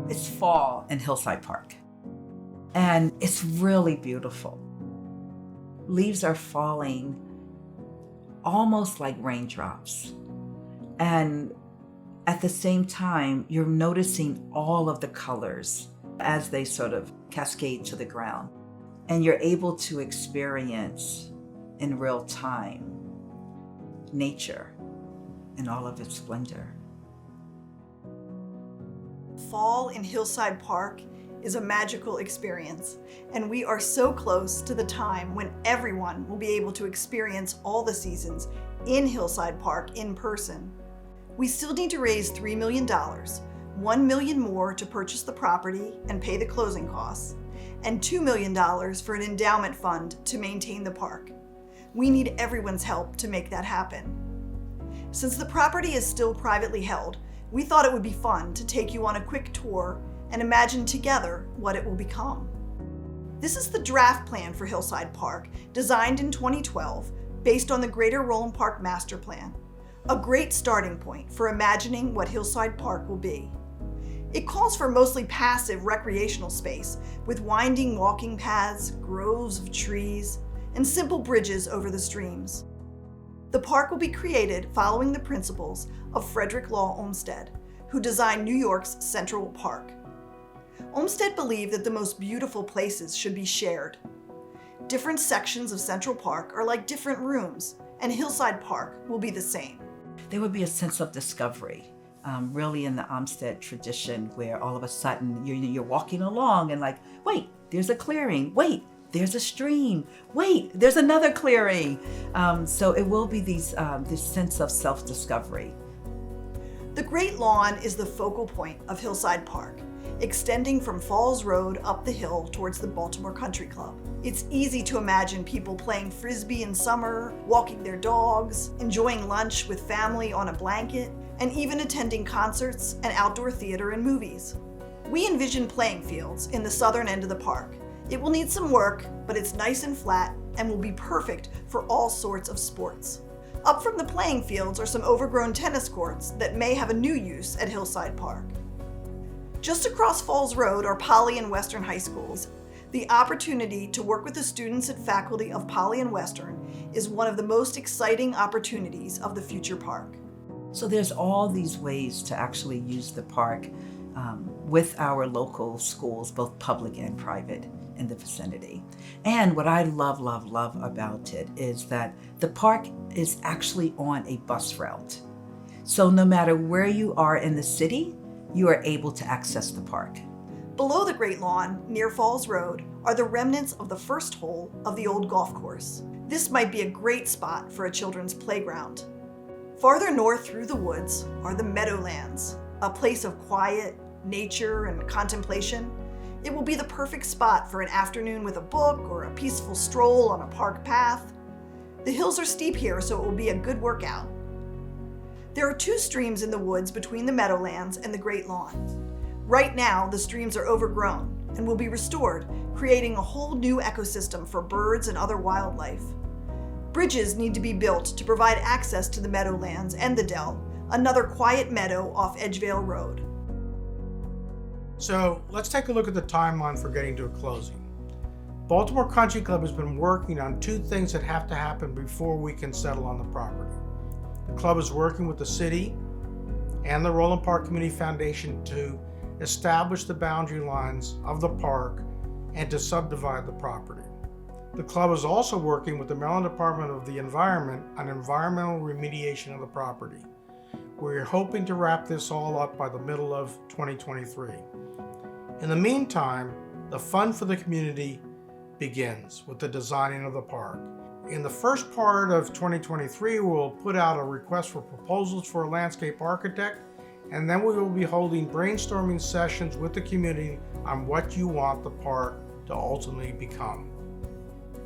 It's fall in Hillside Park, and it's really beautiful. Leaves are falling almost like raindrops. And at the same time, you're noticing all of the colors as they sort of cascade to the ground. And you're able to experience in real time nature in all of its splendor. Fall in Hillside Park is a magical experience, and we are so close to the time when everyone will be able to experience all the seasons in Hillside Park in person. We still need to raise $3 million, $1 million more to purchase the property and pay the closing costs, and $2 million for an endowment fund to maintain the park. We need everyone's help to make that happen. Since the property is still privately held, we thought it would be fun to take you on a quick tour and imagine together what it will become. This is the draft plan for Hillside Park, designed in 2012, based on the Greater Roland Park Master Plan. A great starting point for imagining what Hillside Park will be. It calls for mostly passive recreational space with winding walking paths, groves of trees, and simple bridges over the streams. The park will be created following the principles of Frederick Law Olmsted, who designed New York's Central Park. Olmsted believed that the most beautiful places should be shared. Different sections of Central Park are like different rooms, and Hillside Park will be the same. There would be a sense of discovery, really in the Olmsted tradition, where all of a sudden you're walking along and like, wait, there's a clearing. Wait, there's a stream. Wait, there's another clearing. So it will be this sense of self-discovery. The Great Lawn is the focal point of Hillside Park, extending from Falls Road up the hill towards the Baltimore Country Club. It's easy to imagine people playing frisbee in summer, walking their dogs, enjoying lunch with family on a blanket, and even attending concerts and outdoor theater and movies. We envision playing fields in the southern end of the park. It will need some work, but it's nice and flat and will be perfect for all sorts of sports. Up from the playing fields are some overgrown tennis courts that may have a new use at Hillside Park. Just across Falls Road are Poly and Western high schools. The opportunity to work with the students and faculty of Poly and Western is one of the most exciting opportunities of the future park. So there's all these ways to actually use the park with our local schools, both public and private, in the vicinity. And what I love about it is that the park is actually on a bus route. So no matter where you are in the city, you are able to access the park. Below the Great Lawn, near Falls Road, are the remnants of the first hole of the old golf course. This might be a great spot for a children's playground. Farther north through the woods are the Meadowlands, a place of quiet, nature, and contemplation. It will be the perfect spot for an afternoon with a book or a peaceful stroll on a park path. The hills are steep here, so it will be a good workout. There are 2 streams in the woods between the Meadowlands and the Great Lawn. Right now, the streams are overgrown and will be restored, creating a whole new ecosystem for birds and other wildlife. Bridges need to be built to provide access to the Meadowlands and the Dell, another quiet meadow off Edgevale Road. So let's take a look at the timeline for getting to a closing. Baltimore Country Club has been working on 2 things that have to happen before we can settle on the property. The club is working with the city and the Roland Park Community Foundation to establish the boundary lines of the park and to subdivide the property. The club is also working with the Maryland Department of the Environment on environmental remediation of the property. We're hoping to wrap this all up by the middle of 2023. In the meantime, the fun for the community begins with the designing of the park. In the first part of 2023, we'll put out a request for proposals for a landscape architect, and then we will be holding brainstorming sessions with the community on what you want the park to ultimately become.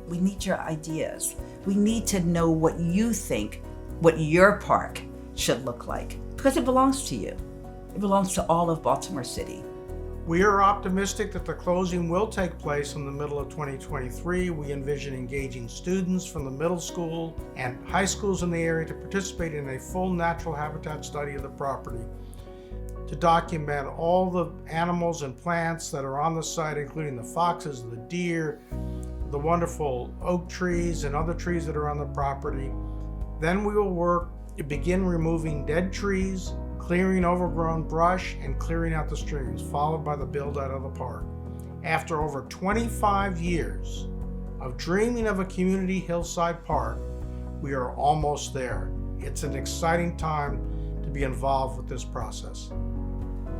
We need your ideas. We need to know what you think, what your park should look like, because it belongs to you. It belongs to all of Baltimore City. We are optimistic that the closing will take place in the middle of 2023. We envision engaging students from the middle school and high schools in the area to participate in a full natural habitat study of the property. to document all the animals and plants that are on the site, including the foxes, the deer, the wonderful oak trees and other trees that are on the property. Then we will begin removing dead trees, clearing overgrown brush, and clearing out the streams, followed by the build out of the park. After over 25 years of dreaming of a community hillside park, we are almost there. It's an exciting time to be involved with this process.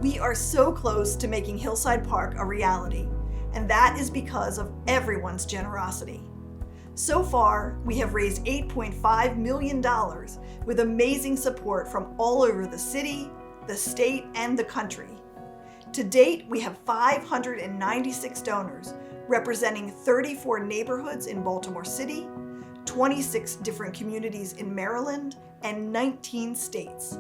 We are so close to making Hillside Park a reality, and that is because of everyone's generosity. So far, we have raised $8.5 million with amazing support from all over the city, the state, and the country. To date, we have 596 donors representing 34 neighborhoods in Baltimore City, 26 different communities in Maryland, and 19 states.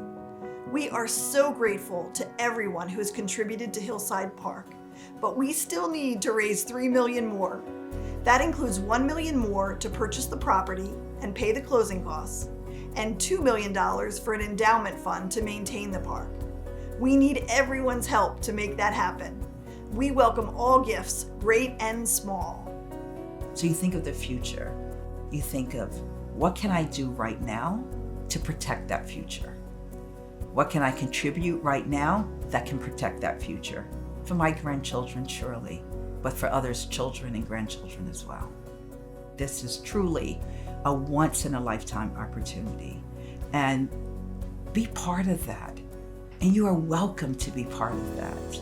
We are so grateful to everyone who has contributed to Hillside Park, but we still need to raise $3 million more. That includes $1 million more to purchase the property and pay the closing costs, and $2 million for an endowment fund to maintain the park. We need everyone's help to make that happen. We welcome all gifts, great and small. So you think of the future. You think of, what can I do right now to protect that future? What can I contribute right now that can protect that future? For my grandchildren, surely, but for others' children and grandchildren as well. This is truly a once-in-a-lifetime opportunity. And be part of that. And you are welcome to be part of that.